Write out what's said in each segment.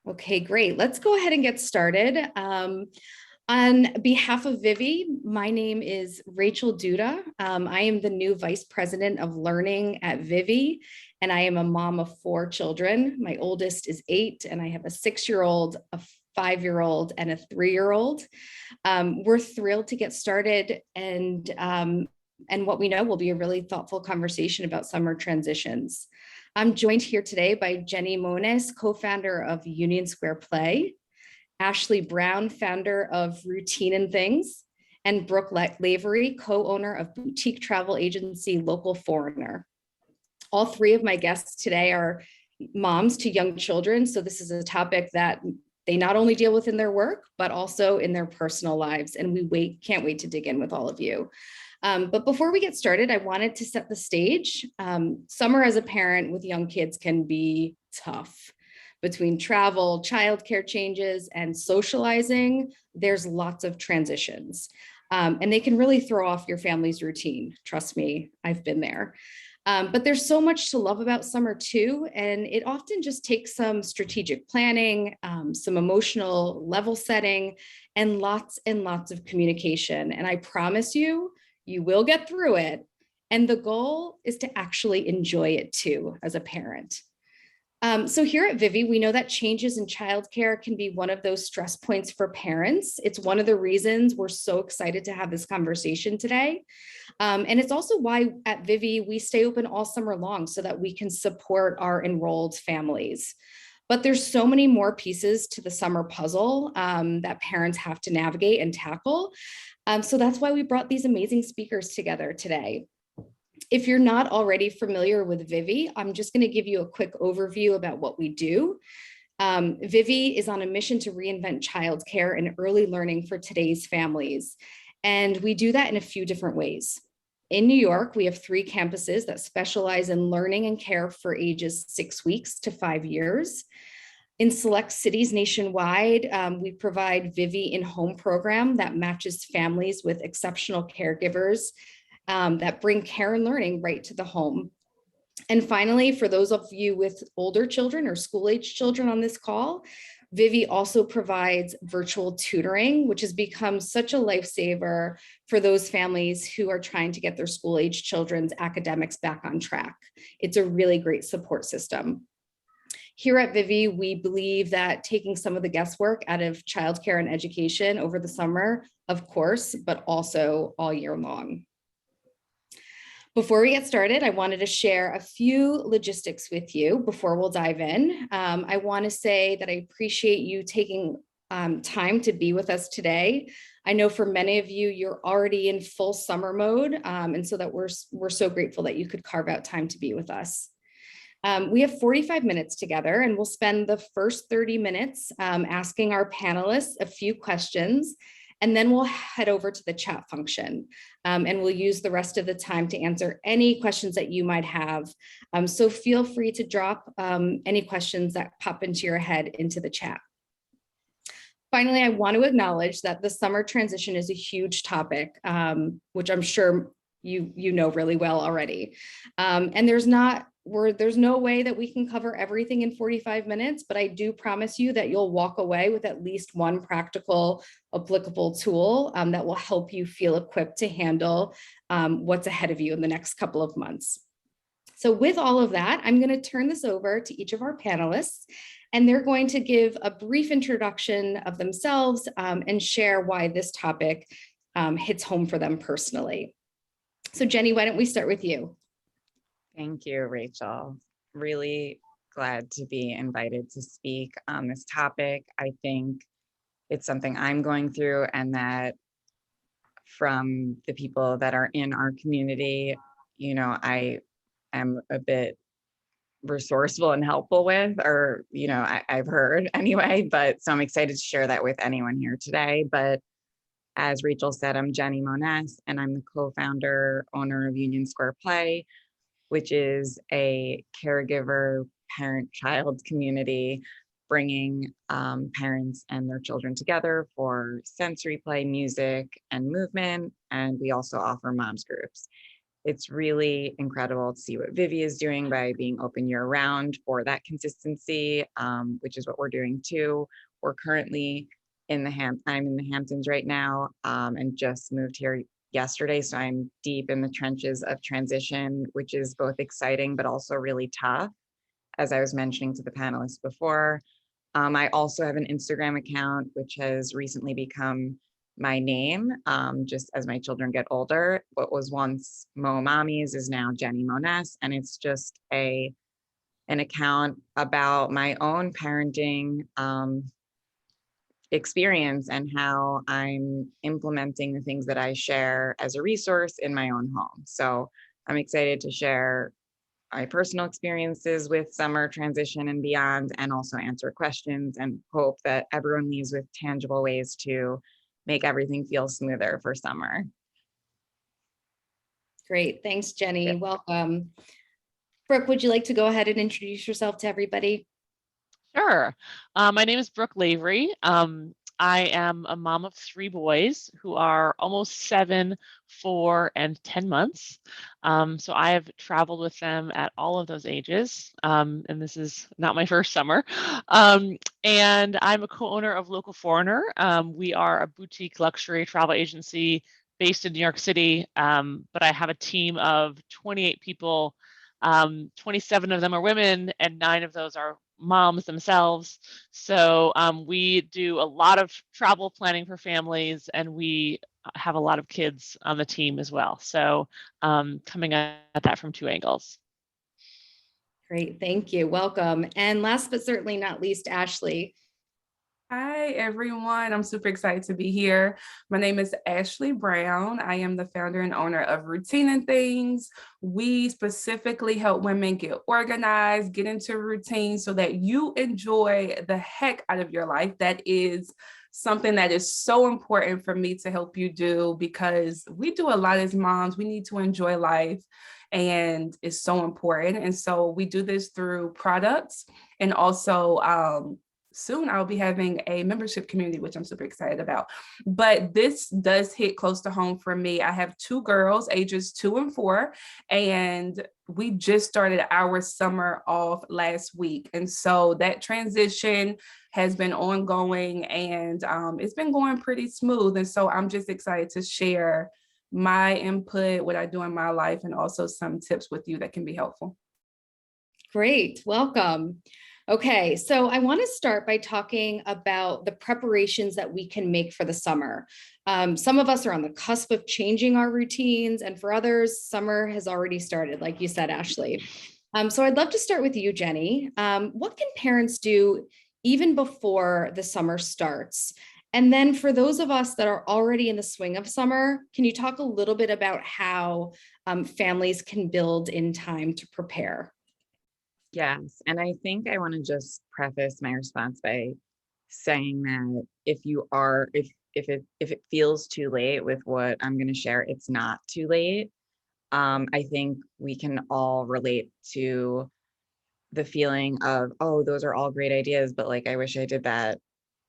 Okay, great. Let's go ahead and get started. On behalf of Vivvi, my name is Rachel Duda. I am the new Vice President of Learning at Vivvi, and I am a mom of 4 children. My oldest is 8, and I have a 6-year-old, a 5-year-old, and a 3-year-old. We're thrilled to get started, and what we know will be a really thoughtful conversation about summer transitions. I'm joined here today by Jenny Moniz, co-founder of Union Square Play, Ashley Brown, founder of Routine and Things, and Brooke Lavery, co-owner of boutique travel agency Local Foreigner. All 3 of my guests today are moms to young children, so this is a topic that they not only deal with in their work, but also in their personal lives, and can't wait to dig in with all of you. But before we get started, I wanted to set the stage. Summer as a parent with young kids can be tough. Between travel, childcare changes, and socializing, there's lots of transitions. And they can really throw off your family's routine. Trust me, I've been there. But there's so much to love about summer too, and it often just takes some strategic planning, some emotional level setting, and lots of communication. And I promise you, you will get through it. And the goal is to actually enjoy it too as a parent. So here at Vivvi, we know that changes in childcare can be one of those stress points for parents. It's one of the reasons we're so excited to have this conversation today. And it's also why at Vivvi, we stay open all summer long so that we can support our enrolled families. But there's so many more pieces to the summer puzzle that parents have to navigate and tackle. So that's why we brought these amazing speakers together today. If you're not already familiar with Vivvi, I'm just going to give you a quick overview about what we do. Vivvi is on a mission to reinvent childcare and early learning for today's families. And we do that in a few different ways. In New York, we have 3 campuses that specialize in learning and care for ages 6 weeks to 5 years. In select cities nationwide, we provide Vivvi in-home program that matches families with exceptional caregivers that bring care and learning right to the home. And finally, for those of you with older children or school-age children on this call, Vivvi also provides virtual tutoring, which has become such a lifesaver for those families who are trying to get their school-age children's academics back on track. It's a really great support system. Here at Vivvi, we believe that taking some of the guesswork out of childcare and education over the summer, of course, but also all year long. Before we get started, I wanted to share a few logistics with you before we'll dive in. I want to say that I appreciate you taking time to be with us today. I know for many of you, you're already in full summer mode, and so that we're so grateful that you could carve out time to be with us. We have 45 minutes together, and we'll spend the first 30 minutes asking our panelists a few questions, and then we'll head over to the chat function, and we'll use the rest of the time to answer any questions that you might have. So feel free to drop any questions that pop into your head into the chat. Finally, I want to acknowledge that the summer transition is a huge topic, which I'm sure you know really well already. And there's no way that we can cover everything in 45 minutes, but I do promise you that you'll walk away with at least one practical, applicable tool that will help you feel equipped to handle what's ahead of you in the next couple of months. So with all of that, I'm going to turn this over to each of our panelists, and they're going to give a brief introduction of themselves and share why this topic hits home for them personally. So Jenny, why don't we start with you? Thank you, Rachel. Really glad to be invited to speak on this topic. I think it's something I'm going through, and that from the people that are in our community, I am a bit resourceful and helpful with, or, I've heard anyway, but so I'm excited to share that with anyone here today. But as Rachel said, I'm Jenny Moniz, and I'm the co-founder, owner of Union Square Play, which is a caregiver, parent-child community bringing parents and their children together for sensory play, music, and movement. And we also offer moms groups. it's really incredible to see what Vivvi is doing by being open year round for that consistency, which is what we're doing too. We're currently I'm in the Hamptons right now, and just moved here yesterday. So I'm deep in the trenches of transition, which is both exciting, but also really tough, as I was mentioning to the panelists before. I also have an Instagram account, which has recently become my name, just as my children get older. What was once Mo Mommies is now Jenny Moness, and it's just an account about my own parenting experience and how I'm implementing the things that I share as a resource in my own home. So I'm excited to share my personal experiences with summer transition and beyond, and also answer questions and hope that everyone leaves with tangible ways to make everything feel smoother for summer. Great. Thanks, Jenny. Welcome. Brooke, would you like to go ahead and introduce yourself to everybody? Sure. My name is Brooke Lavery. I am a mom of 3 boys who are almost 7, 4, and 10 months. So I have traveled with them at all of those ages, and this is not my first summer. And I'm a co-owner of Local Foreigner. We are a boutique luxury travel agency based in New York City, but I have a team of 28 people. 27 of them are women, and 9 of those are moms themselves. So we do a lot of travel planning for families, and we have a lot of kids on the team as well. So coming at that from 2 angles. Great. Thank you. Welcome. And last but certainly not least, Ashley. Hi, everyone. I'm super excited to be here. My name is Ashley Brown. I am the founder and owner of Routine and Things. We specifically help women get organized, get into routine so that you enjoy the heck out of your life. That is something that is so important for me to help you do, because we do a lot as moms. We need to enjoy life, and it's so important. And so we do this through products, and also soon I'll be having a membership community, which I'm super excited about. But this does hit close to home for me. I have 2 girls, ages 2 and 4, and we just started our summer off last week. And so that transition has been ongoing, and it's been going pretty smooth. And so I'm just excited to share my input, what I do in my life, and also some tips with you that can be helpful. Great. Welcome. Okay, so I want to start by talking about the preparations that we can make for the summer. Some of us are on the cusp of changing our routines, and for others, summer has already started, like you said, Ashley. So I'd love to start with you, Jenny. What can parents do even before the summer starts? And then for those of us that are already in the swing of summer, can you talk a little bit about how families can build in time to prepare? Yes, and I think I want to just preface my response by saying that if it feels too late with what I'm going to share, it's not too late. I think we can all relate to the feeling of, oh, those are all great ideas, but like I wish I did that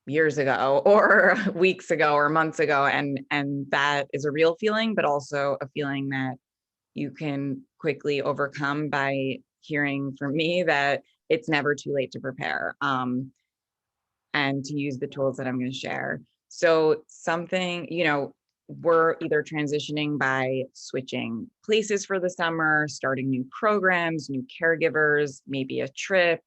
years ago or weeks ago or months ago, and that is a real feeling, but also a feeling that you can quickly overcome by hearing from me that it's never too late to prepare, and to use the tools that I'm going to share. So we're either transitioning by switching places for the summer, starting new programs, new caregivers, maybe a trip.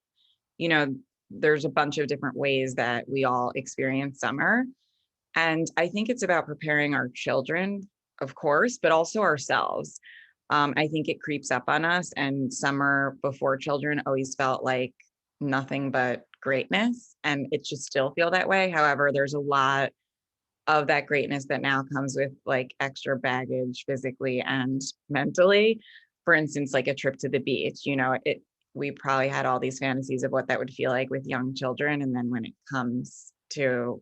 There's a bunch of different ways that we all experience summer. And I think it's about preparing our children, of course, but also ourselves. I think it creeps up on us, and summer before children always felt like nothing but greatness, and it should still feel that way. However, there's a lot of that greatness that now comes with like extra baggage physically and mentally. For instance, like a trip to the beach, we probably had all these fantasies of what that would feel like with young children, and then when it comes to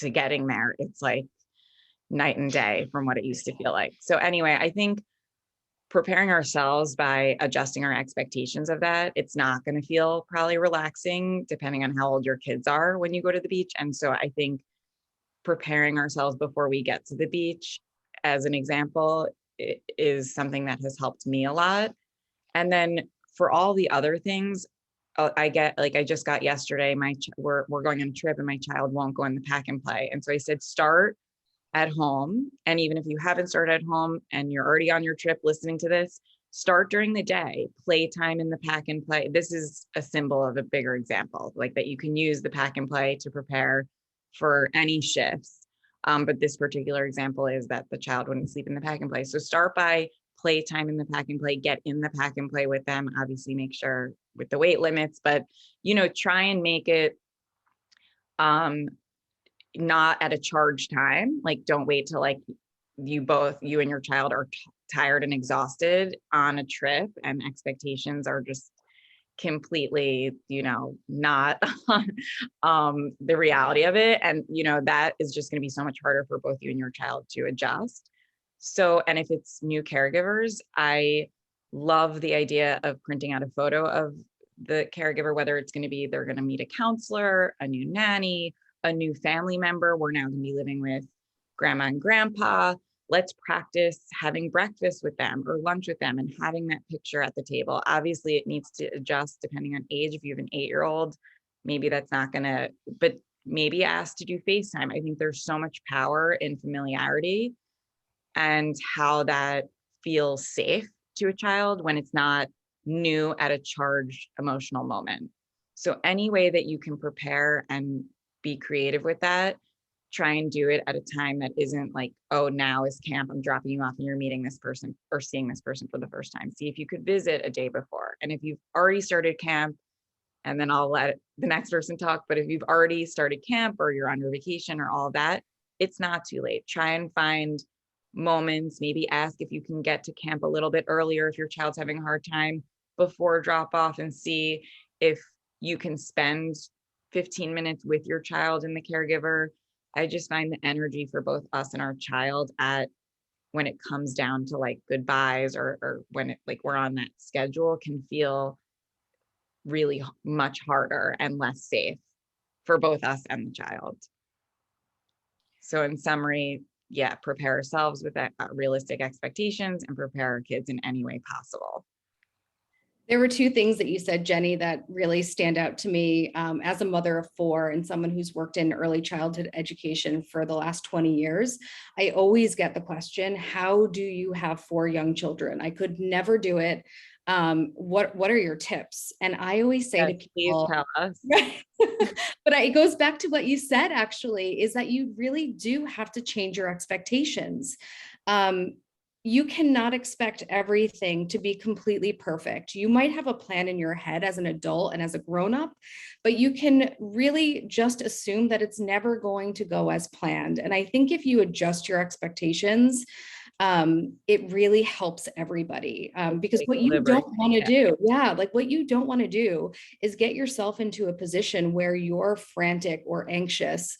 getting there, it's like night and day from what it used to feel like. So anyway, I think preparing ourselves by adjusting our expectations of that, it's not going to feel probably relaxing depending on how old your kids are when you go to the beach. And so I think preparing ourselves before we get to the beach, as an example, is something that has helped me a lot. And then for all the other things, I just got yesterday, we're going on a trip and my child won't go in the pack and play. And so I said, start at home. And even if you haven't started at home and you're already on your trip listening to this, start during the day, playtime in the pack and play. This is a symbol of a bigger example, like that you can use the pack and play to prepare for any shifts. But this particular example is that the child wouldn't sleep in the pack and play. So start by playtime in the pack and play, get in the pack and play with them, obviously make sure with the weight limits, but try and make it not at a charged time. Like don't wait till like you and your child are tired and exhausted on a trip and expectations are just completely, not the reality of it. And, that is just going to be so much harder for both you and your child to adjust. So, and if it's new caregivers, I love the idea of printing out a photo of the caregiver, whether it's going to be, they're going to meet a counselor, a new nanny, a new family member. We're now going to be living with grandma and grandpa. Let's practice having breakfast with them or lunch with them and having that picture at the table. Obviously, it needs to adjust depending on age. If you have an 8-year-old, maybe that's not gonna, but maybe ask to do FaceTime. I think there's so much power in familiarity and how that feels safe to a child when it's not new at a charged emotional moment. So any way that you can prepare and be creative with that, try and do it at a time that isn't like, oh, now is camp, I'm dropping you off and you're meeting this person or seeing this person for the first time. See if you could visit a day before. And if you've already started camp, and then I'll let the next person talk, but if you've already started camp or you're on your vacation or all of that, it's not too late. Try and find moments, maybe ask if you can get to camp a little bit earlier if your child's having a hard time before drop off, and see if you can spend 15 minutes with your child and the caregiver. I just find the energy for both us and our child when it comes down to like goodbyes or when it like we're on that schedule can feel really much harder and less safe for both us and the child. So in summary, yeah, prepare ourselves with that realistic expectations and prepare our kids in any way possible. There were two things that you said, Jenny, that really stand out to me as a mother of 4 and someone who's worked in early childhood education for the last 20 years. I always get the question, how do you have 4 young children? I could never do it. What are your tips? And I always say to people, please tell us. But it goes back to what you said, actually, is that you really do have to change your expectations. You cannot expect everything to be completely perfect. You might have a plan in your head as an adult and as a grown-up, but you can really just assume that it's never going to go as planned. And I think if you adjust your expectations, it really helps everybody, because what you don't want to do, like what you don't want to do is get yourself into a position where you're frantic or anxious,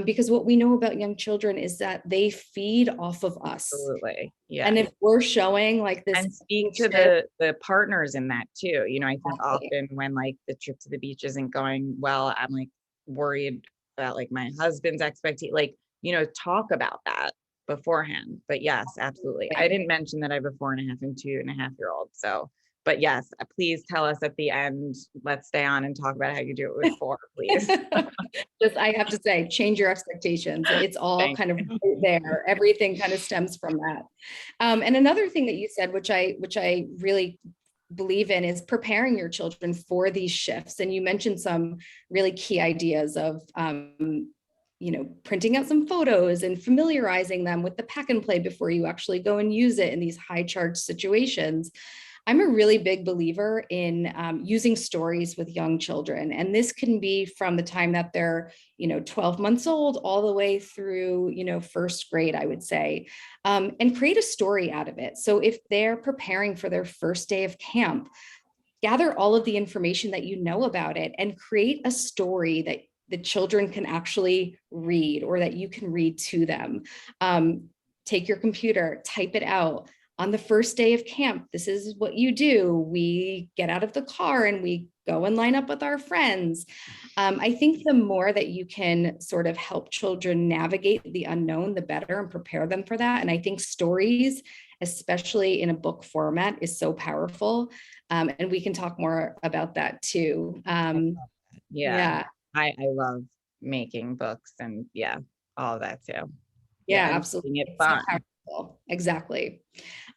because what we know about young children is that they feed off of us. Absolutely. Yeah. And if we're showing like this, and speak to the partners in that too. I think often when like the trip to the beach isn't going well, I'm like worried about like my husband's expectation, like, talk about that beforehand. But yes, absolutely. I didn't mention that I have a 4.5 and 2.5-year-old. So, but yes, please tell us at the end, let's stay on and talk about how you do it with 4, please. I have to say, change your expectations. It's all kind of right there. Everything kind of stems from that. And another thing that you said, which I really believe in, is preparing your children for these shifts. And you mentioned some really key ideas of, printing out some photos and familiarizing them with the pack and play before you actually go and use it in these high charge situations. I'm a really big believer in using stories with young children. And this can be from the time that they're, 12 months old all the way through, first grade, I would say, and create a story out of it. So if they're preparing for their first day of camp, gather all of the information that you know about it and create a story that the children can actually read or that you can read to them. Take your computer, type it out, on the first day of camp, this is what you do. We get out of the car and we go and line up with our friends. I think the more that you can sort of help children navigate the unknown, the better, and prepare them for that. And I think stories, especially in a book format, is so powerful. And we can talk more about that too. Yeah. I love making books and all of that too. Yeah, and absolutely. making it It's so fun. powerful. Exactly.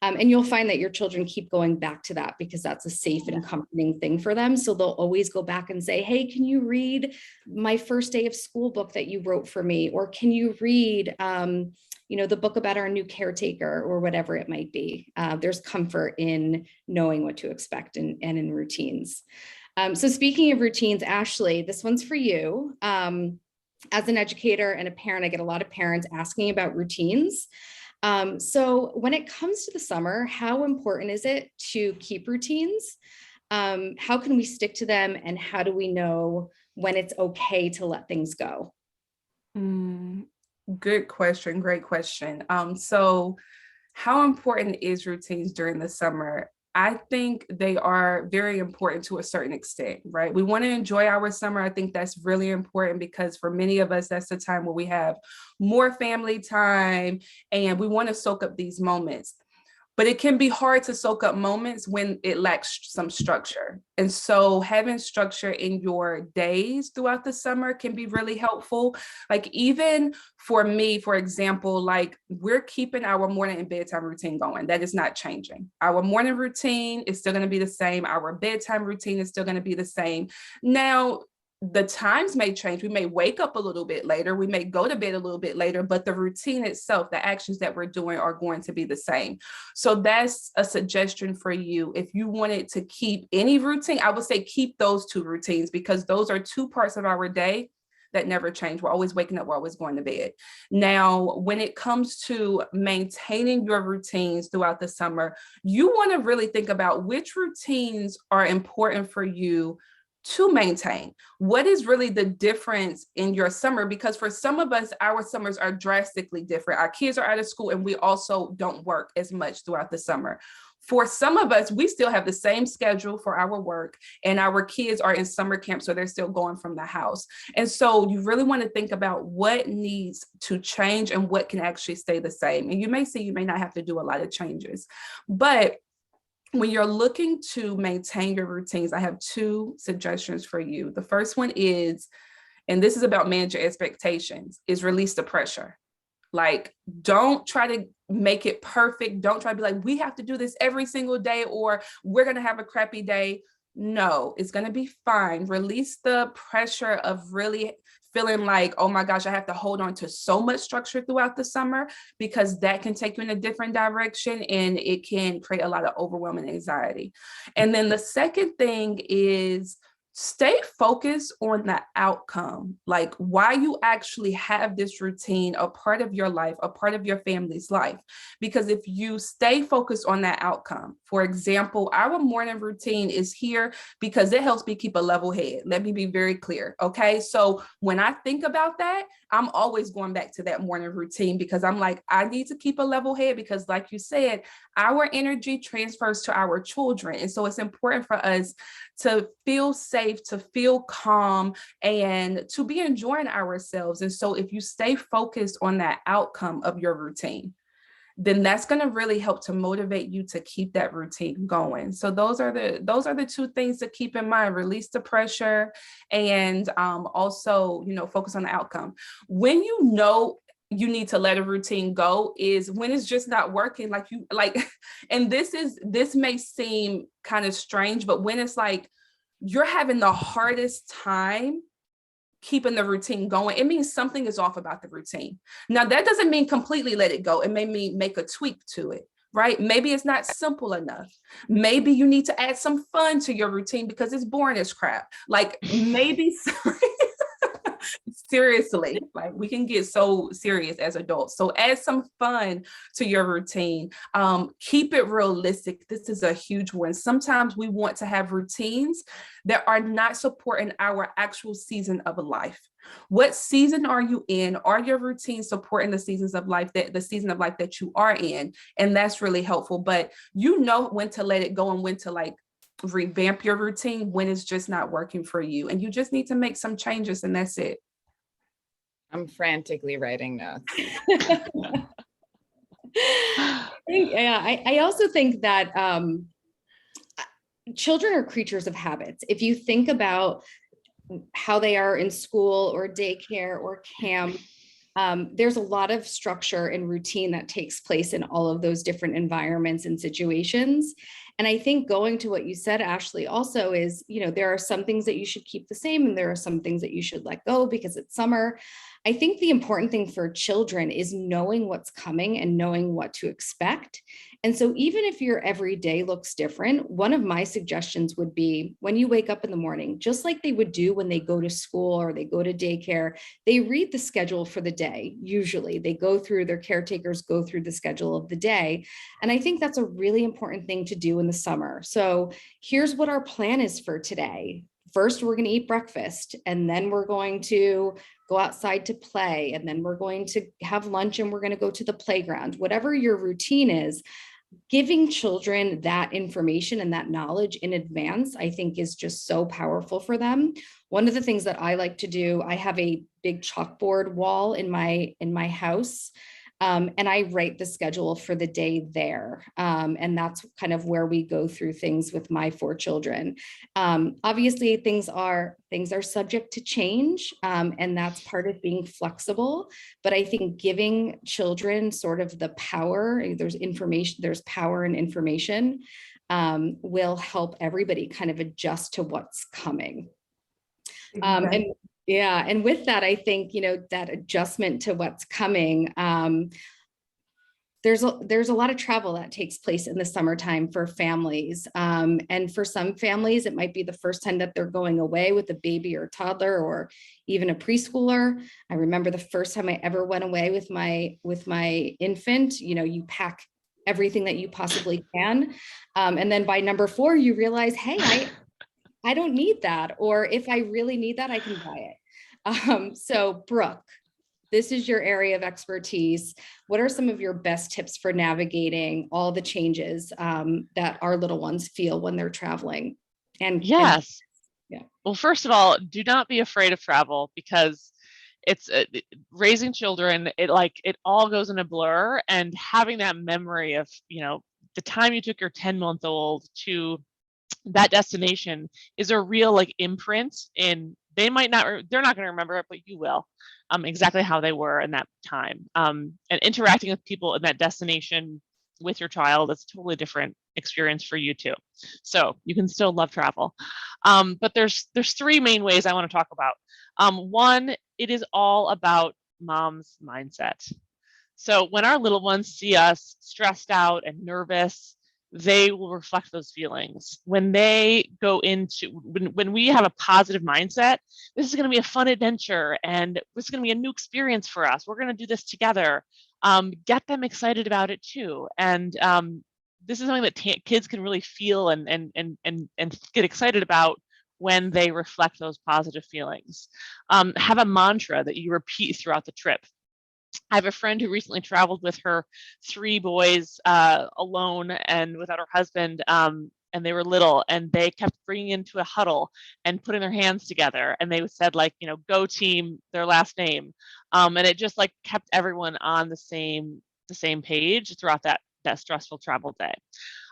And you'll find that your children keep going back to that because that's a safe and comforting thing for them. So they'll always go back and say, hey, can you read my first day of school book that you wrote for me? Or can you read, the book about our new caretaker or whatever it might be? There's comfort in knowing what to expect and in routines. So speaking of routines, Ashley, this one's for you. As an educator and a parent, I get a lot of parents asking about routines. So when it comes to the summer, how important is it to keep routines? How can we stick to them? And how do we know when it's okay to let things go? Good question. Great question. So how important is routines during the summer? I think they are very important to a certain extent, right? We want to enjoy our summer. I think that's really important because for many of us, that's the time where we have more family time and we want to soak up these moments. But it can be hard to soak up moments when it lacks some structure. And so having structure in your days throughout the summer can be really helpful. Like even for me, for example, like we're keeping our morning and bedtime routine going. That is not changing. Our morning routine is still going to be the same. Our bedtime routine is still going to be the same. Now, the times may change. We may wake up a little bit later. We may go to bed a little bit later, but the routine itself, the actions that we're doing are going to be the same. So that's a suggestion for you. If you wanted to keep any routine, I would say keep those two routines because those are two parts of our day that never change. We're always waking up, we're always going to bed. Now, when it comes to maintaining your routines throughout the summer, you want to really think about which routines are important for you to maintain. What is really the difference in your summer? Because for some of us, our summers are drastically different. Our kids are out of school and we also don't work as much throughout the summer. For some of us, we still have the same schedule for our work and our kids are in summer camp, so they're still going from the house. And so you really want to think about what needs to change and what can actually stay the same. And you may see you may not have to do a lot of changes, but when you're looking to maintain your routines, I have two suggestions for you. The first one is, and this is about managing expectations, is release the pressure. Like, don't try to make it perfect. Don't try to be like, we have to do this every single day or we're going to have a crappy day. No, it's going to be fine. Release the pressure of really feeling like, oh my gosh, I have to hold on to so much structure throughout the summer because that can take you in a different direction and it can create a lot of overwhelming anxiety. And then the second thing is stay focused on the outcome, like why you actually have this routine, a part of your life, a part of your family's life. Because if you stay focused on that outcome, for example, our morning routine is here because it helps me keep a level head. Let me be very clear. Okay. So when I think about that, I'm always going back to that morning routine because I'm like, I need to keep a level head because like you said, our energy transfers to our children. And so it's important for us to feel safe, to feel calm, and to be enjoying ourselves. And so if you stay focused on that outcome of your routine, then that's going to really help to motivate you to keep that routine going. So those are the two things to keep in mind: release the pressure and also, focus on the outcome. When you need to let a routine go is when it's just not working and this may seem kind of strange, but when it's like you're having the hardest time keeping the routine going, it means something is off about the routine. Now, that doesn't mean completely let it go. It may mean make a tweak to it, right? Maybe it's not simple enough. Maybe you need to add some fun to your routine because it's boring as crap. Like maybe Seriously, like we can get so serious as adults. So add some fun to your routine. Keep it realistic. This is a huge one. Sometimes we want to have routines that are not supporting our actual season of life. What season are you in? Are your routines supporting the seasons of life that the season of life that you are in? And that's really helpful. But you know when to let it go and when to like revamp your routine when it's just not working for you. And you just need to make some changes and that's it. I'm frantically writing notes. I also think that children are creatures of habits. If you think about how they are in school or daycare or camp, there's a lot of structure and routine that takes place in all of those different environments and situations. And I think going to what you said, Ashley, also is, there are some things that you should keep the same and there are some things that you should let go because it's summer. I think the important thing for children is knowing what's coming and knowing what to expect. And so even if your every day looks different, one of my suggestions would be when you wake up in the morning, just like they would do when they go to school or they go to daycare, they read the schedule for the day. Usually their caretakers go through the schedule of the day. And I think that's a really important thing to do in the summer. So here's what our plan is for today. First, we're going to eat breakfast, and then we're going to go outside to play, and then we're going to have lunch and we're going to go to the playground. Whatever your routine is, giving children that information and that knowledge in advance, I think is just so powerful for them. One of the things that I like to do, I have a big chalkboard wall in my house. And I write the schedule for the day there. And that's kind of where we go through things with my 4 children. Obviously, things are subject to change, and that's part of being flexible. But I think giving children sort of the power, there's power in information, will help everybody kind of adjust to what's coming. And with that, I think, that adjustment to what's coming, there's a lot of travel that takes place in the summertime for families. And for some families, it might be the first time that they're going away with a baby or toddler or even a preschooler. I remember the first time I ever went away with my infant, you pack everything that you possibly can. And then by number 4, you realize, hey, I don't need that. Or if I really need that, I can buy it. So Brooke, this is your area of expertise. What are some of your best tips for navigating all the changes that our little ones feel when they're traveling? Yes. Well, first of all, do not be afraid of travel because it's raising children. It all goes in a blur, and having that memory of, the time you took your 10-month-old to that destination is a real imprint in, they're not going to remember it, but you will, exactly how they were in that time. And interacting with people in that destination with your child, it's a totally different experience for you too. So you can still love travel. But there's 3 main ways I want to talk about. One, it is all about mom's mindset. So when our little ones see us stressed out and nervous, they will reflect those feelings. When they go into, when we have a positive mindset, this is going to be a fun adventure and this is going to be a new experience for us. We're going to do this together. Get them excited about it too. And this is something that kids can really feel and get excited about when they reflect those positive feelings. Have a mantra that you repeat throughout the trip. I have a friend who recently traveled with her 3 boys alone and without her husband, and they were little, and they kept bringing into a huddle and putting their hands together, and they said go team, their last name, and it just kept everyone on the same page throughout that stressful travel day.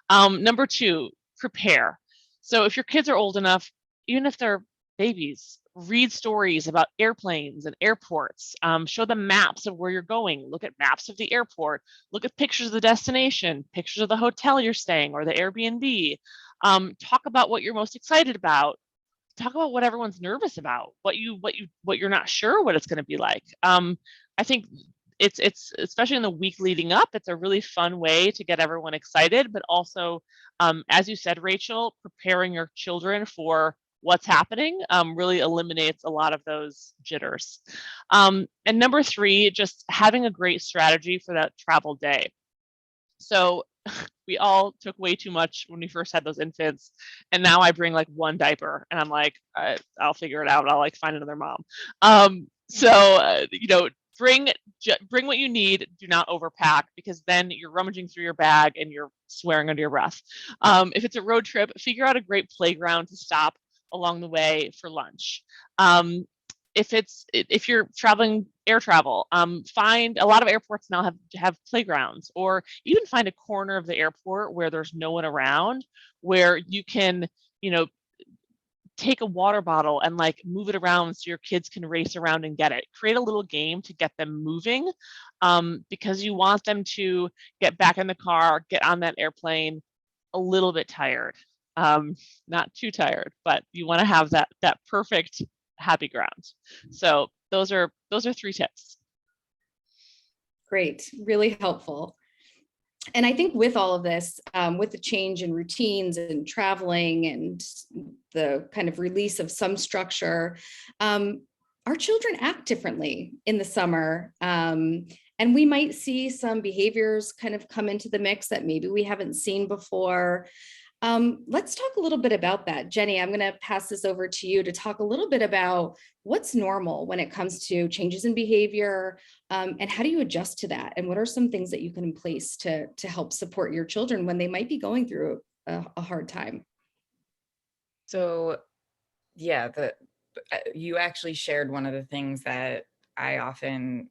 Number 2, prepare. So if your kids are old enough, even if they're babies, read stories about airplanes and airports. Show them maps of where you're going. Look at maps of the airport. Look at pictures of the destination, pictures of the hotel you're staying or the Airbnb. Talk about what you're most excited about. Talk about what everyone's nervous about. What you're not sure what it's going to be like. I think it's especially in the week leading up, it's a really fun way to get everyone excited, but also, as you said, Rachel, preparing your children for what's happening really eliminates a lot of those jitters. And number three, just having a great strategy for that travel day. So we all took way too much when we first had those infants, and now I bring like one diaper, and I'm like, I'll figure it out. I'll like find another mom. You know, bring what you need. Do not overpack, because then you're rummaging through your bag and you're swearing under your breath. If it's a road trip, figure out a great playground to stop along the way for lunch. If you're traveling air travel, find a lot of airports now have playgrounds, or even find a corner of the airport where there's no one around, where you can, you know, take a water bottle and like move it around so your kids can race around and get it. Create a little game to get them moving, because you want them to get back in the car, get on that airplane a little bit tired, not too tired, but you want to have that perfect happy ground. So those are three tips. Great, really helpful. And I think with all of this, with the change in routines and traveling and the kind of release of some structure, our children act differently in the summer. And we might see some behaviors kind of come into the mix that maybe we haven't seen before. Let's talk a little bit about that. Jenny, I'm going to pass this over to you to talk a little bit about what's normal when it comes to changes in behavior, and how do you adjust to that? And what are some things that you can in place to help support your children when they might be going through a hard time? So yeah, you actually shared one of the things that I often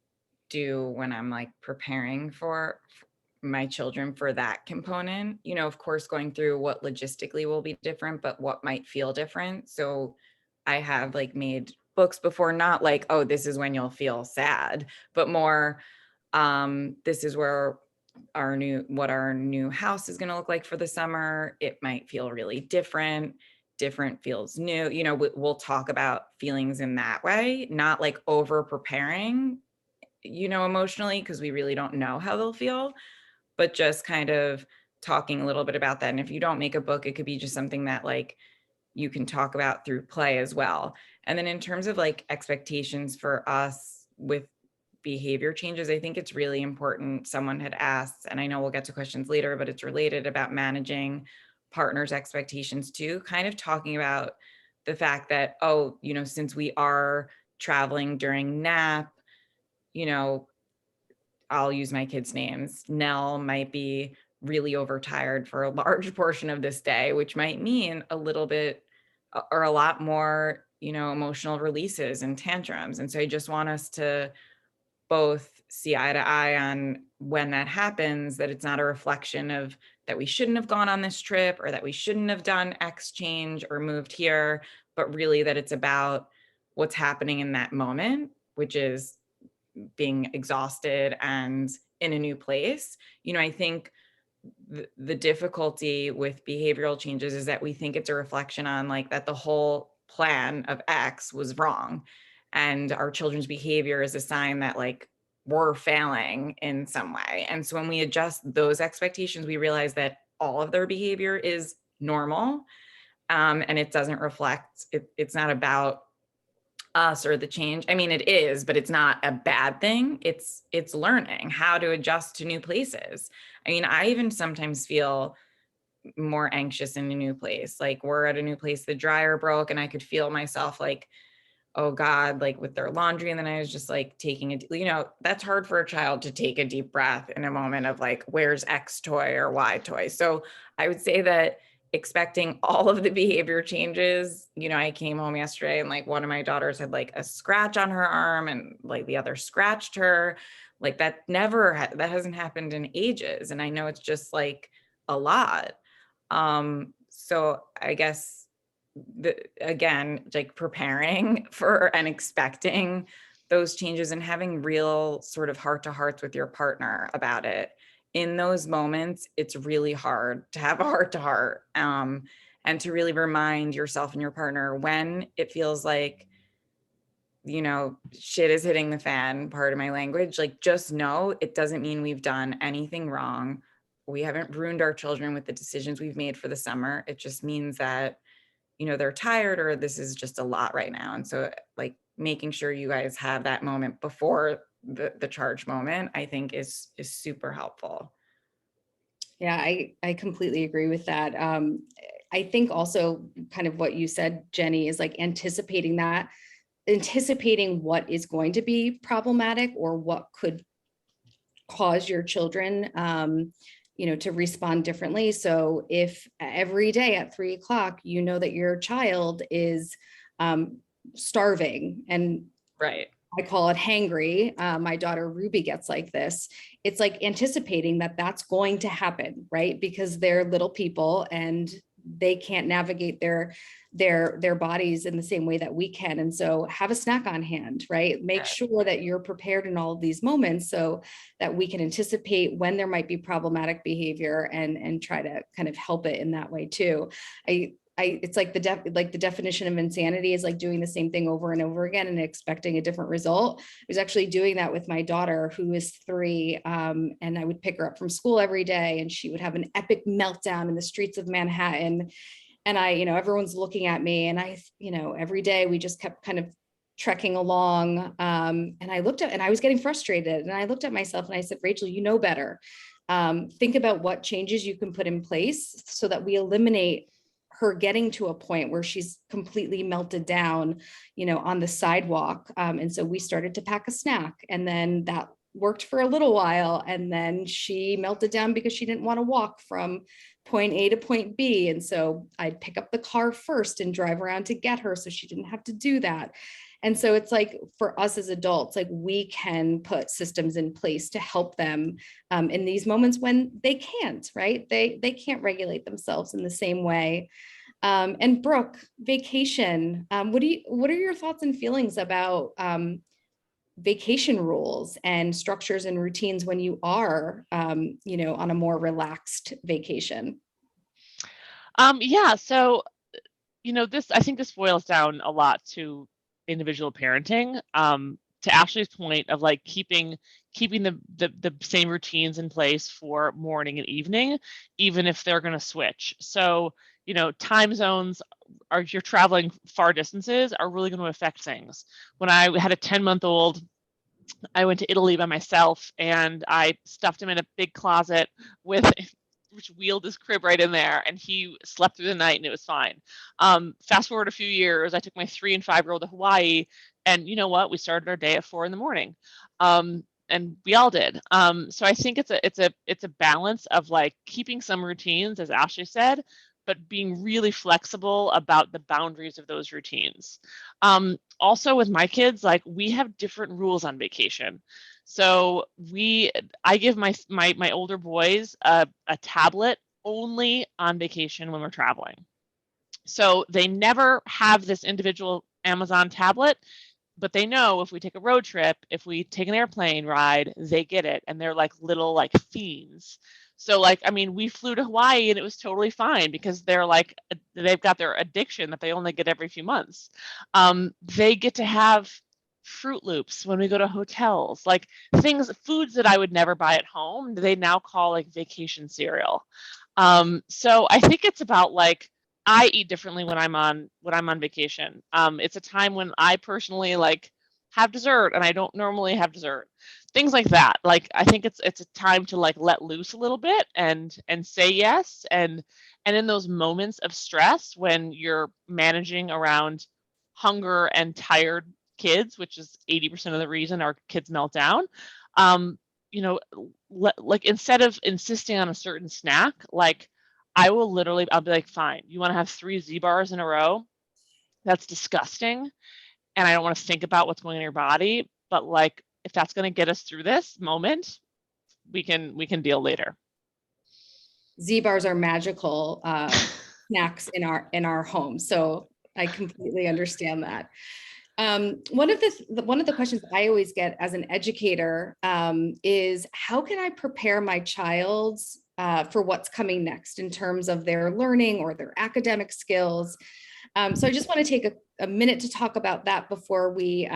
do when I'm like preparing for my children for that component. You know, of course, going through what logistically will be different, but what might feel different. So I have like made books before, not like, oh, this is when you'll feel sad, but more, this is where what our new house is going to look like for the summer. It might feel really different feels new. You know, we'll talk about feelings in that way, not like over preparing, you know, emotionally, because we really don't know how they'll feel, but just kind of talking a little bit about that. And if you don't make a book, it could be just something that like you can talk about through play as well. And then in terms of like expectations for us with behavior changes, I think it's really important. Someone had asked, and I know we'll get to questions later, but it's related about managing partners' expectations too, kind of talking about the fact that, oh, you know, since we are traveling during nap, you know, I'll use my kids' names. Nell might be really overtired for a large portion of this day, which might mean a little bit or a lot more, you know, emotional releases and tantrums. And so I just want us to both see eye to eye on when that happens, that it's not a reflection of that we shouldn't have gone on this trip or that we shouldn't have done X change or moved here, but really that it's about what's happening in that moment, which is being exhausted and in a new place. You know, I think the difficulty with behavioral changes is that we think it's a reflection on like that the whole plan of X was wrong. And our children's behavior is a sign that like we're failing in some way. And so when we adjust those expectations, we realize that all of their behavior is normal. And it doesn't reflect, it's not about us or the change. I mean, it is, but it's not a bad thing. It's learning how to adjust to new places. I mean, I even sometimes feel more anxious in a new place. Like we're at a new place, the dryer broke and I could feel myself like, oh God, like with their laundry. And then I was just like taking it, you know, that's hard for a child to take a deep breath in a moment of like, where's X toy or Y toy? So I would say that expecting all of the behavior changes, you know, I came home yesterday and like one of my daughters had like a scratch on her arm and like the other scratched her. Like that that hasn't happened in ages. And I know it's just like a lot. So I guess again, like preparing for and expecting those changes and having real sort of heart to hearts with your partner about it. In those moments, it's really hard to have a heart to heart, and to really remind yourself and your partner when it feels like, you know, shit is hitting the fan, part of my language, like just know it doesn't mean we've done anything wrong. We haven't ruined our children with the decisions we've made for the summer. It just means that they're tired or this is just a lot right now. And so like making sure you guys have that moment before the charge moment, I think is super helpful. Yeah, I completely agree with that. I think also kind of what you said, Jenny, is like anticipating what is going to be problematic or what could cause your children to respond differently. So if every day at 3 o'clock, you know that your child is starving, and Right. I call it hangry. My daughter Ruby gets like this. It's like anticipating that that's going to happen, right? Because they're little people and they can't navigate their bodies in the same way that we can. And so have a snack on hand, right? Make sure that you're prepared in all of these moments so that we can anticipate when there might be problematic behavior and try to kind of help it in that way too. It's like the definition of insanity is like doing the same thing over and over again and expecting a different result. I was actually doing that with my daughter, who is 3, and I would pick her up from school every day, and she would have an epic meltdown in the streets of Manhattan. And everyone's looking at me, and every day we just kept kind of trekking along. And I looked at, and I was getting frustrated, and I looked at myself and I said, Rachel, you know better. Think about what changes you can put in place so that we eliminate her getting to a point where she's completely melted down, on the sidewalk. And so we started to pack a snack, and then that worked for a little while. And then she melted down because she didn't want to walk from point A to point B. And so I'd pick up the car first and drive around to get her so she didn't have to do that. And so it's like for us as adults, like we can put systems in place to help them in these moments when they can't, right? They can't regulate themselves in the same way. And Brooke, vacation. What are your thoughts and feelings about vacation rules and structures and routines when you are, on a more relaxed vacation? Yeah, so I think this boils down a lot to individual parenting. To Ashley's point of like keeping the same routines in place for morning and evening, even if they're going to switch. So time zones you're traveling far distances are really going to affect things. When I had a 10-month-old, I went to Italy by myself, and I stuffed him in a big closet which wheeled his crib right in there, and he slept through the night and it was fine. Fast forward a few years, I took my 3 and 5-year-old to Hawaii, and you know what? We started our day at 4 a.m. And we all did. So I think it's a balance of like keeping some routines, as Ashley said, but being really flexible about the boundaries of those routines. Also with my kids, like we have different rules on vacation. So I give my older boys a tablet only on vacation when we're traveling. So they never have this individual Amazon tablet, but they know if we take a road trip, if we take an airplane ride, they get it. And they're like little like fiends. So like, I mean, we flew to Hawaii and it was totally fine because they've got their addiction that they only get every few months. They get to have Fruit Loops when we go to hotels, like foods that I would never buy at home, they now call like vacation cereal. So I think it's about like, I eat differently when I'm on vacation. It's a time when I personally like have dessert, and I don't normally have dessert. Things like that. Like I think it's a time to like let loose a little bit and say yes. And in those moments of stress when you're managing around hunger and tired kids, which is 80% of the reason our kids melt down, like instead of insisting on a certain snack, like I'll be like, fine, you want to have 3 Z bars in a row? That's disgusting. And I don't want to think about what's going on in your body. But like, if that's going to get us through this moment, we can deal later. Z bars are magical snacks in our home. So I completely understand that. One of the questions I always get as an educator is how can I prepare my child for what's coming next in terms of their learning or their academic skills? So I just want to take a minute to talk about that before we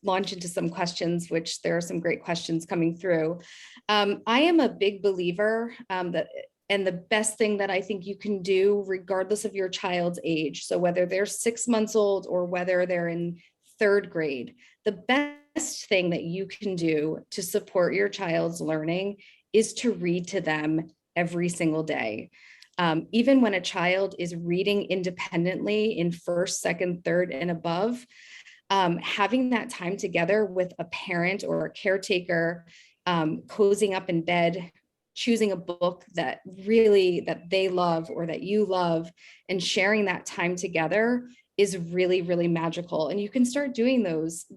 launch into some questions, which there are some great questions coming through. I am a big believer that And the best thing that I think you can do, regardless of your child's age, so whether they're 6 months old or whether they're in 3rd grade, the best thing that you can do to support your child's learning is to read to them every single day. Even when a child is reading independently in 1st, 2nd, 3rd, and above, having that time together with a parent or a caretaker, cozying up in bed, choosing a book that they love or that you love, and sharing that time together is really, really magical. And you can start doing this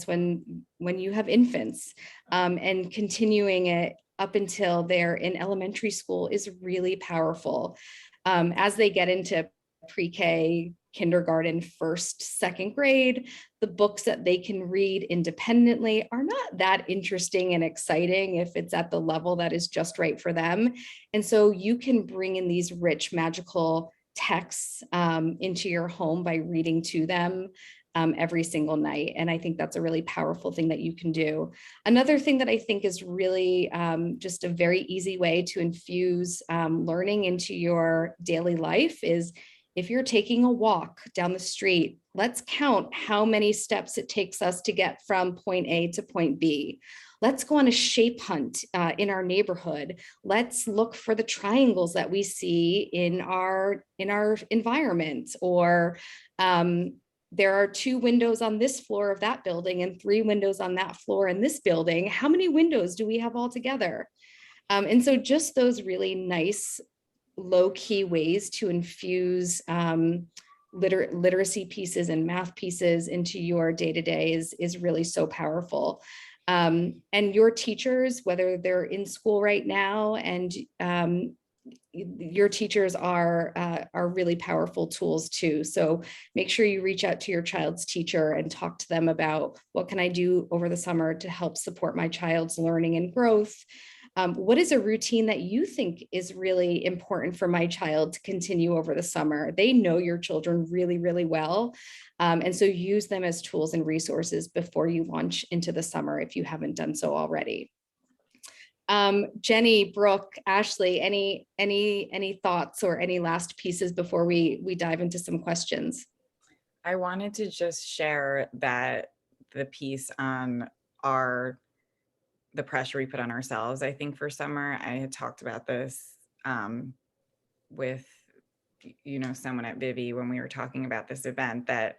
when you have infants, and continuing it up until they're in elementary school is really powerful. As they get into pre-K, kindergarten, 1st, 2nd grade, the books that they can read independently are not that interesting and exciting if it's at the level that is just right for them. And so you can bring in these rich, magical texts into your home by reading to them every single night. And I think that's a really powerful thing that you can do. Another thing that I think is really just a very easy way to infuse learning into your daily life is, if you're taking a walk down the street, let's count how many steps it takes us to get from point A to point B. Let's go on a shape hunt in our neighborhood. Let's look for the triangles that we see in our environment, or there are 2 windows on this floor of that building and 3 windows on that floor in this building. How many windows do we have all together? And so just those really nice, low-key ways to infuse literacy pieces and math pieces into your day-to-day is really so powerful. And your teachers, whether they're in school right now, and your teachers are really powerful tools too. So make sure you reach out to your child's teacher and talk to them about, what can I do over the summer to help support my child's learning and growth? What is a routine that you think is really important for my child to continue over the summer? They know your children really, really well. And so use them as tools and resources before you launch into the summer if you haven't done so already. Jenny, Brooke, Ashley, any thoughts or any last pieces before we dive into some questions? I wanted to just share that the piece on the pressure we put on ourselves, I think, for summer. I had talked about this with someone at Vivvi when we were talking about this event, that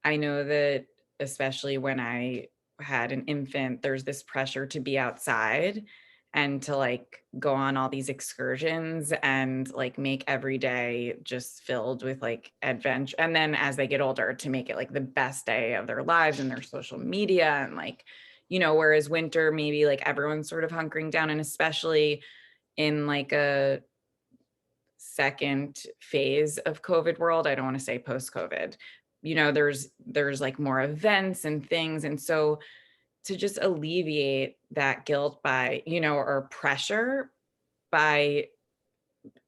I know that especially when I had an infant, there's this pressure to be outside and to like go on all these excursions and like make every day just filled with like adventure. And then as they get older, to make it like the best day of their lives and their social media, and like, whereas winter, maybe like everyone's sort of hunkering down, and especially in like a second phase of COVID world, I don't want to say post-COVID, there's like more events and things. And so to just alleviate that guilt by, or pressure by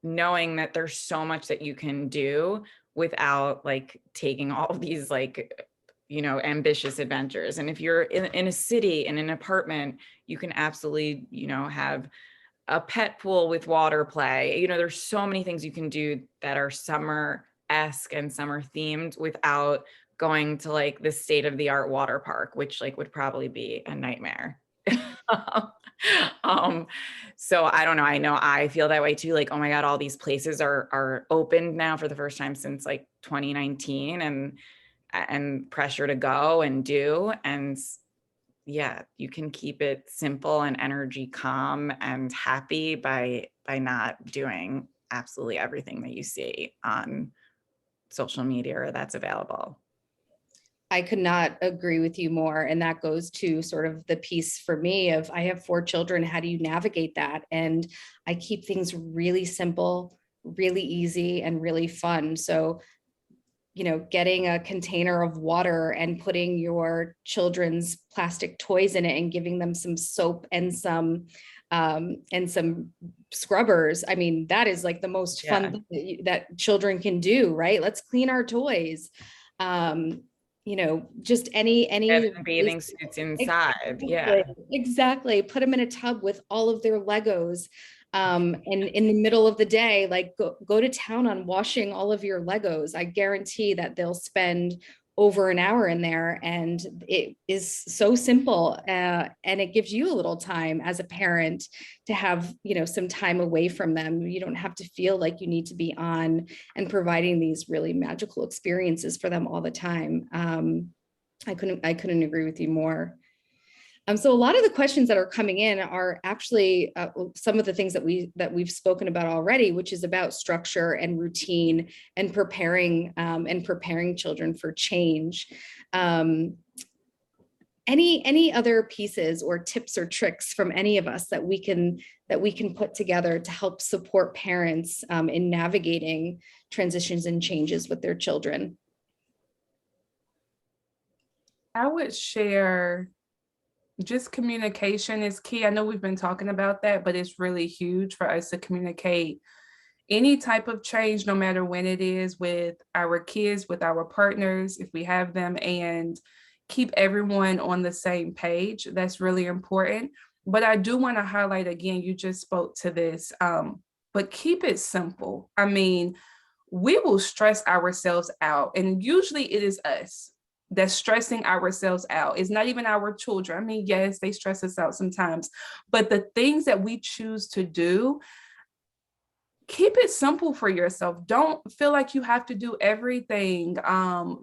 knowing that there's so much that you can do without like taking all these like, ambitious adventures. And if you're in a city, in an apartment, you can absolutely, have a pet pool with water play. There's so many things you can do that are summer-esque and summer themed without going to like the state-of-the-art water park, which like would probably be a nightmare. So I don't know. I know I feel that way too. Like, oh my God, all these places are opened now for the first time since like 2019, and pressure to go and do. And yeah, you can keep it simple and energy calm and happy by not doing absolutely everything that you see on social media or that's available. I could not agree with you more. And that goes to sort of the piece for me of, I have 4 children. How do you navigate that? And I keep things really simple, really easy, and really fun. So, getting a container of water and putting your children's plastic toys in it and giving them some soap and some scrubbers. I mean, that is like the most fun thing that children can do, right? Let's clean our toys. Just any bathing suits inside. Exactly. Put them in a tub with all of their Legos. And in the middle of the day, like go to town on washing all of your Legos. I guarantee that they'll spend over an hour in there, and it is so simple, and it gives you a little time as a parent to have, you know, some time away from them. You don't have to feel like you need to be on and providing these really magical experiences for them all the time. I couldn't agree with you more. So a lot of the questions that are coming in are actually some of the things that we've spoken about already, which is about structure and routine and preparing children for change. Any other pieces or tips or tricks from any of us that we can put together to help support parents in navigating transitions and changes with their children? I would share just communication is key. I know we've been talking about that, but it's really huge for us to communicate any type of change, no matter when it is, with our kids, with our partners, if we have them, and keep everyone on the same page. That's really important. But I do want to highlight again, you just spoke to this, but keep it simple. I mean, we will stress ourselves out, and usually it is us that's stressing ourselves out. It's not even our children. I mean, yes, they stress us out sometimes, but the things that we choose to do, keep it simple for yourself. Don't feel like you have to do everything.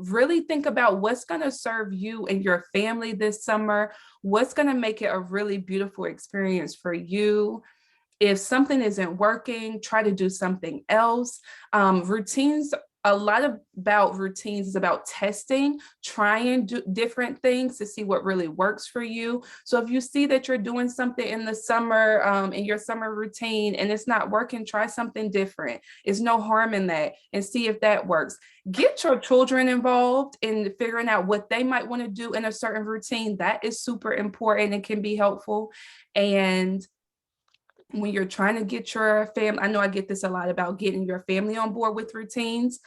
Really think about what's going to serve you and your family this summer, what's going to make it a really beautiful experience for you. If something isn't working, try to do something else. Routines, a lot about routines is about testing, trying different things to see what really works for you. So if you see that you're doing something in the summer, in your summer routine, and it's not working, try something different. There's no harm in that, and see if that works. Get your children involved in figuring out what they might want to do in a certain routine. That is super important and can be helpful. And when you're trying to get your family, I know I get this a lot about getting your family on board with routines,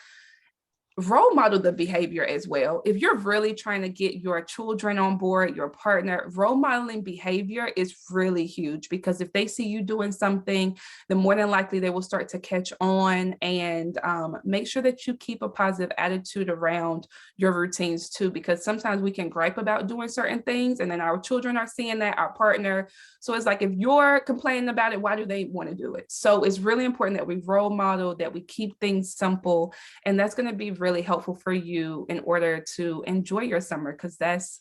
role model the behavior as well. If you're really trying to get your children on board, your partner, role modeling behavior is really huge, because if they see you doing something, then more than likely they will start to catch on. And make sure that you keep a positive attitude around your routines too, because sometimes we can gripe about doing certain things, and then our children are seeing that, our partner. So it's like, if you're complaining about it, why do they want to do it? So it's really important that we role model, that we keep things simple, and that's going to be really helpful for you in order to enjoy your summer, because that's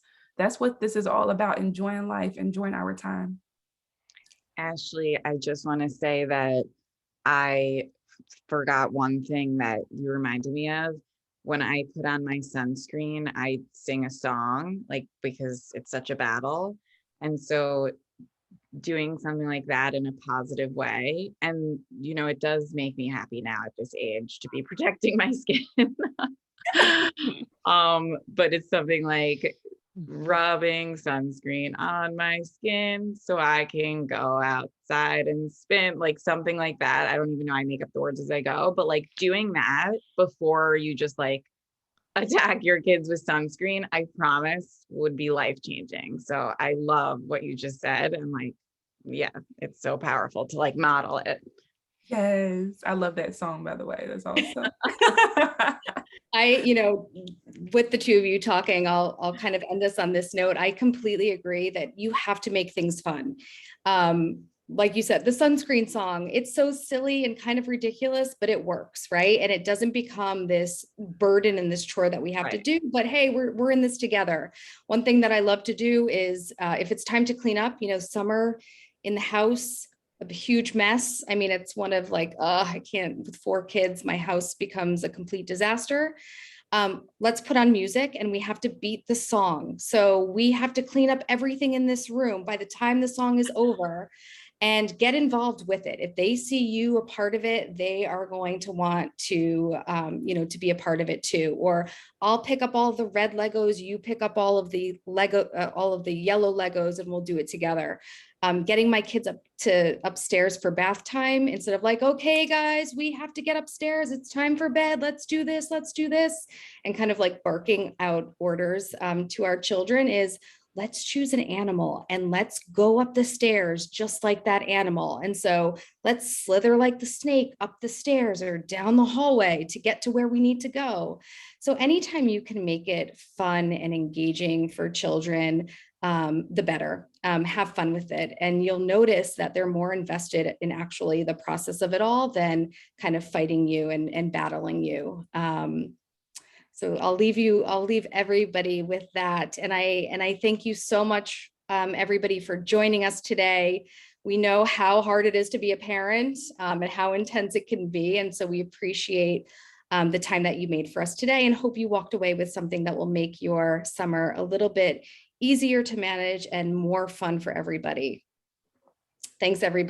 what this is all about: enjoying life, enjoying our time. Ashley, I just want to say that I forgot one thing that you reminded me of. When I put on my sunscreen, I sing a song, like, because it's such a battle. And so doing something like that in a positive way, and you know, it does make me happy now at this age to be protecting my skin. But it's something like rubbing sunscreen on my skin so I can go outside and spin, like something like that. I don't even know, I make up the words as I go, but like doing that before you just like attack your kids with sunscreen, I promise would be life-changing. So I love what you just said, and like, yeah, it's so powerful to like model it. Yes, I love that song, by the way. That's awesome. You know, with the two of you talking, I'll kind of end us on this note. I completely agree that you have to make things fun. Like you said, the sunscreen song, it's so silly and kind of ridiculous, but it works, right? And it doesn't become this burden and this chore that we have to do, but hey, we're in this together. One thing that I love to do is if it's time to clean up, you know, summer in the house, a huge mess. I mean, it's one of like, I can't, with 4 kids, my house becomes a complete disaster. Let's put on music, and we have to beat the song. So we have to clean up everything in this room by the time the song is over, and get involved with it. If they see you a part of it, they are going to want to, you know, to be a part of it too. Or I'll pick up all the red Legos, you pick up all of the all of the yellow Legos, and we'll do it together. Getting my kids upstairs for bath time, instead of like, okay, guys, we have to get upstairs. It's time for bed. Let's do this. Let's do this. And kind of like barking out orders to our children is, let's choose an animal and let's go up the stairs just like that animal. And so let's slither like the snake up the stairs or down the hallway to get to where we need to go. So anytime you can make it fun and engaging for children, the better. Have fun with it. And you'll notice that they're more invested in actually the process of it all than kind of fighting you and battling you. So I'll leave everybody with that. And I thank you so much, everybody, for joining us today. We know how hard it is to be a parent, and how intense it can be. And so we appreciate the time that you made for us today, and hope you walked away with something that will make your summer a little bit easier to manage and more fun for everybody. Thanks, everybody.